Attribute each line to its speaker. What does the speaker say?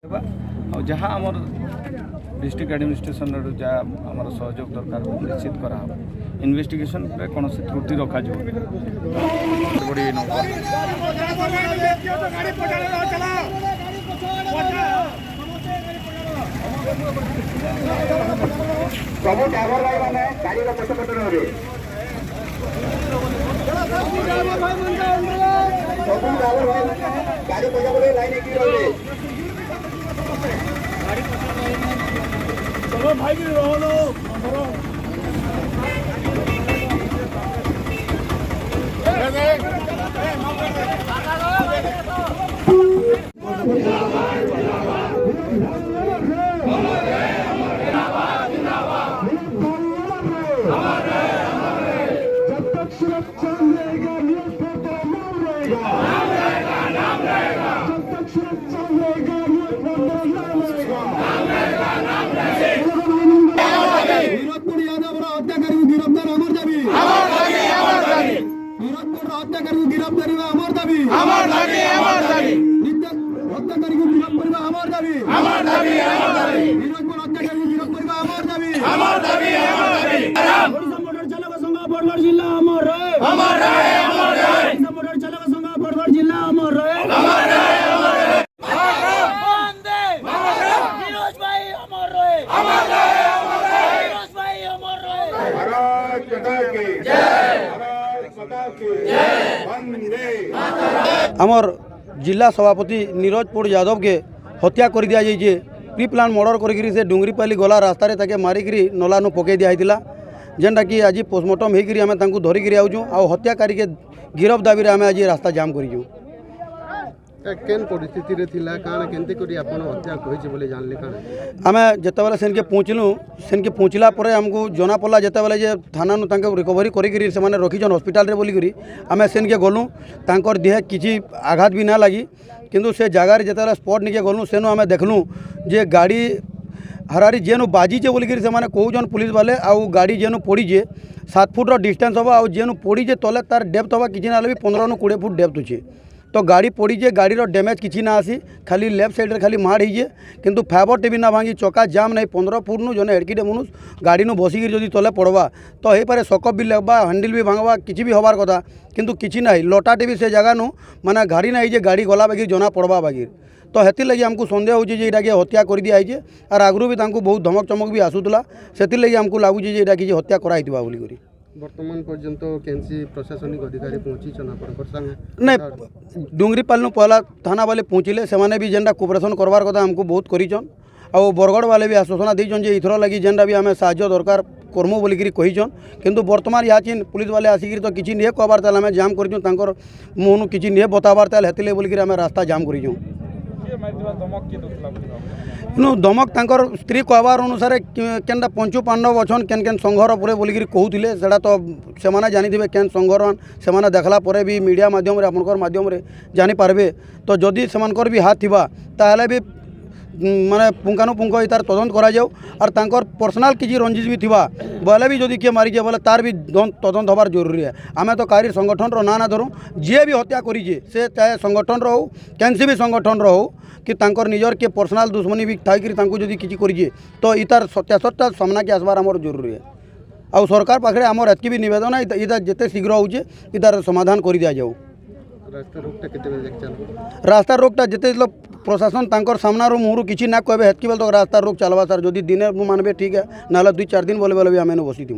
Speaker 1: और जहाँ आम डिस्ट्रिक्ट एडमिनिस्ट्रेशन जहाँ आम सहयोग दरकार निश्चित करा इन्वेस्टिगेशन कौन से त्रुटि रखा
Speaker 2: सब ड्राइवर भाई मैंने गाड़ी का पछपटे रहे सब ड्राइवर भाई मैंने गाड़ी पछपटे लाइन की रहे चलो भाई की रहो
Speaker 3: आमर जिला सभापति नीरज पुर यादव के हत्या कर दिया जाइए प्री प्लान मर्डर करी से डुंगरीपाली गला रास्तार ताके मारिकी नलानु पकई दिया जेनटा कि आज पोस्टमार्टम होकर आम धरिकी आऊँ आ हत्याकारी के गिरफ दाबी आम आज रास्ता जाम करूँ
Speaker 4: केन परिस्थिति रे थिला काना केनते करी आपण हत्या कहिছে बोले जानले काना
Speaker 3: आमे जेतेबेले सेनके पहुँचलु सेनके पहुँचला परे हमको जना पड़ला जेतेबेले जे थाना नु तांके रिकवरी करी से माने रखिजन हॉस्पिटल रे बोली करी आमे सेनके गलु तांकर देह किछि आघात भी ना लगी किंतु से जगार जेतेबेले स्पॉट निके गलु सेनु आमे देखलु जे गाड़ी हरारी जेनु बाजी जे बोली करी से माने कहउजन पुलिस वाले आउ गाड़ी जेनु पड़ी जे 7 फुट रो डिस्टेंस होबा आउ जेनु पड़ी जे तले तार डेप्थ होबा किछि ना भी 15 नु 20 फुट डेप्थ अछि तो गाड़ी पड़ी जे गाड़ी डैमेज किसी ना आसी खाली लेफ्ट साइड रे खाली माड़ होइए किंतु फाइबर टीवी ना भांगी चका जाम नहीं 15 फुट नु जने एडकीटे मनुष गाड़ी नु बसिकी जदि तले पड़वा तो हे पारे सकअप भी लगवा हैंडल भी भांगवा किसी भी हबार कथा किंतु किसी ना लटा टीवी से जगह नु माने गाड़ी ना जे गाड़ी गला बागिर जना पड़वा बागिर तो हेती लगी हमको सन्देह होची जे एटा के हत्या कर दिया है और आगरू भी तांको बहुत धमक चमक भी आसुतला सेति लगी हमको लागुची जे एटा कि हत्या कराइतिबा बोली करी
Speaker 4: वर्तमान पर्यंत केनसी प्रशासनिक अधिकारी पहुंची छन आपन संगे
Speaker 3: नहीं डुंगरीपाल नु पहला थाना वाले पहुँचले से माने भी जेनटा कोऑपरेशन करवार कथा हमको बहुत करिछन आ बरगढ़ वाले भी आश्वासन देछन जे इथर लगी जेनटा भी हमें साहाय्य दरकार करमु बोली करी कहिछन किंतु वर्तमान याचिन पुलिस वाले आसिक तो किछि नहीं कहबार ताल हमें जाम करिछन तांकर मुहनु किछि नहीं बताबार ताल हेतिले बोली करी हमें रास्ता जाम करिछन दमक तांकर स्त्री कहबार अनुसार केनटा पंचु पांडव अच्छन केन केन संघर पर बोलिकी कहते सेटा तो से जानी केन संघर से देखला परे भी मीडिया माध्यम आपंकर माध्यम जानीपारे तो जदि से भी हाथ थिबा ताहले भी माने पुंखानुपुंख तार तदंत करा जाऊ और तांकर पर्सनाल किसी रंजिश भी थिबा बोले भी जदि किए मारी जाए बोले तार भी तदंत हबार जरूरी है आमे तो कारी संगठन ना ना धरूँ जी भी हत्या करी से चाहे संगठन हो कैंसी भी संगठन हो कि तांकर निजर के पर्सनाल दुश्मनी भी थाई जदि किसी करी तो इतार सत्यासठटा सामना के आसबार आमर जरूरी है आ सरकार पाखे आमर एतकी भी निवेदन है इधर जिते शीघ्र होचे इतार समाधान कर दिया जाऊ रास्ता रोकटा जिते प्रशासन तांकर सामना मुहर किसी ना कहबे हेतकी बेल तो रास्ता रोक चलवा सर जदि दिने मानबे ठीक है ना 2-4 दिन बोले भी आम बसी थी।